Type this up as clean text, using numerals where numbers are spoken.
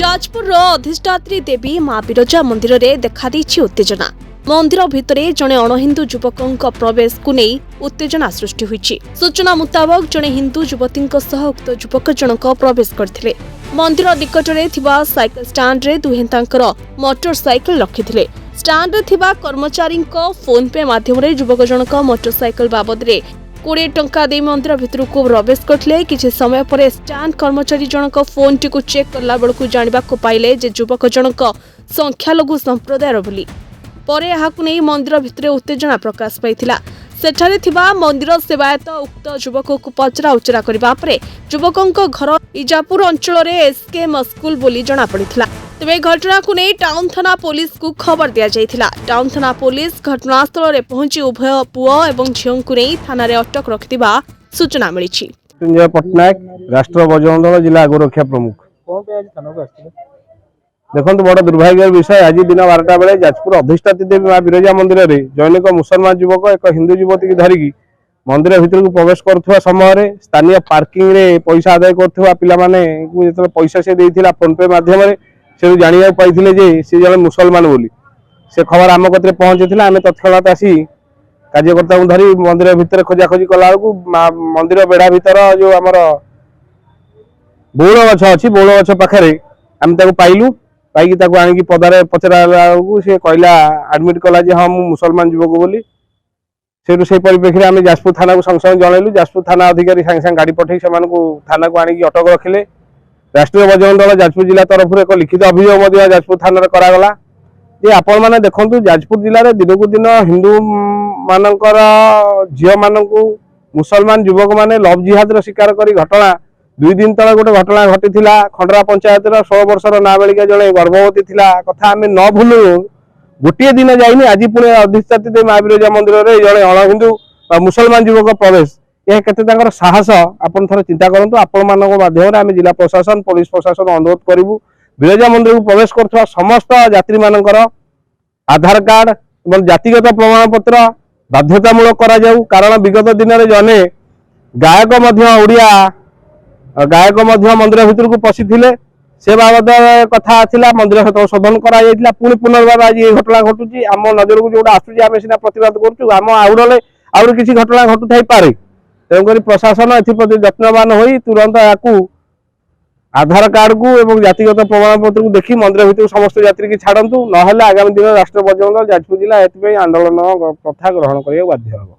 जाजपुर अधिष्ठात्री देवी मां बिरजा मंदिर में देखादी उत्तेजना। मंदिर भितर जड़े अणहिंदू युवकों प्रवेश को नहीं उत्तेजना सृष्टि हुई। सूचना मुताबक जड़े हिंदू युवती उक्त युवक जनक प्रवेश करते। मंदिर निकट में साइकिल स्टाण्ड रे दुहें मोटरसाइकिल रखिथिले। स्टाण्ड रे कर्मचारी फोन पे माध्यम युवक जनक मोटरसाइकिल बाबद 20 टंका दे मंदिर भितर को प्रवेश करते। किछि समय पर स्टाण्ड कर्मचारी जनक फोन टी को चेक करला बेलकु जानिबा को पाइले जे युवक जनक संख्यालघु संप्रदायर बोली। परे एहाकु नै मंदिर भितर उत्तेजना प्रकाश पाइथिला। सेठारे थिबा मंदिर सेवायत उक्त युवक को पचरा उचरा करबा परे युवकंक घर इजापुर अंचल रे एसकेएम स्कूल बोली जना पड़िथिला। तेबे घटना को नहीं टाउन थाना पुलिस को खबर दिया जायथिला। टाउन थाना पुलिस घटनास्थल रे पहुंची उभय पुओ एवं झियों को नहीं थाना रे अटक रखिथिबा सूचना मिली। संजय पटनायक राष्ट्र बजरंग जिला आगुरक्षा प्रमुख। देखो बड़ दुर्भाग्य विषय आज दिन 12टा बेले जाजपुर अधिष्ठात्री देवी मां बिरजा मंदिर रे जैनिक मुसलमान युवक एक हिंदू युवती की धरिकी मंदिर भीतर को प्रवेश करथुवा समय स्थानीय पार्किंग रे पैसा आदाय करथुवा पिला माने को जतले पैसा से देइथिला फोन पे माध्यम रे से जानिया पाइथिले जे से जने मुसलमान बोली। से खबर आम कतरे पहुंचीथिला। आमे तत्क्षणात आसी कार्यकर्ता को धरी मंदिर भीतर खोजाखोजी कला को मंदिर बेढ़ा भीतर जो आमर बौल गछ अच्छी बौल गछ पाखे आम पाइलु। पाई आनी पदारे पचरा बेलू सी कहला आडमिट कला हाँ मु मुसलमान युवक बोली। से परिप्रेक्षी आम जाजपुर थाना को संगे संगे जनइलु। जाजपुर थाना अधिकारी सांगे सांगे गाड़ी पठे से थाना को आनिक अटक रखिले। राष्ट्रीय बजरंग दल जाजपुर जिला तरफ एक लिखित अभियोग जाजपुर थाना करागला जे आपण मैंने देखु जाजपुर जिले में दिन को दिन हिंदू मानकर झील मानू मुसलमान युवक मैंने लव जिहाद शिकार कर घटना 2 दिन तले गोटे घटना घटी खंडरा पंचायत 16 वर्षर नाबालिका जड़े गर्भवती थिला कथा आम न भूलु। गोटे दिन जाइनी आज पुणे अधिष्ठात्री देवी मां बिरजा मंदिर में जड़े अणहिंदू मुसलमान युवक प्रवेश यह केते साहस आपन थोड़ा चिंता करंतु। आपण मानक माध्यम आम जिला प्रशासन पुलिस प्रशासन अनुरोध करूँ बिरजा मंदिर को प्रवेश कर समस्त यात्री मानकर आधार कार्ड और जातिगत प्रमाण पत्र बाध्यतामूलक करा जाऊ। कारण विगत दिन में जने गायक ओडिया गायक मंदिर भीतर को पशि से बाबद कथा थिला मंदिर शोधन करा पुणी पुनर्बार आज ये घटना घटुची। आम नजर को जो आसूँ आम सीना प्रतिवाद करूँ आम आउडले आउरी किसी घटना घटू थाई पारे। तेणुक प्रशासन एप्रति यत्नवान हो तुरंत या आधार कार्ड को एवं जातिगत प्रमाण पत्र को देखी मंदिर भीतर समस्त यात्री की छाड़ू ना आगामी दिन राष्ट्र बजरंग दल जाजपुर जिला एथि आंदोलन प्रथा ग्रहण करने बाध्य होगा।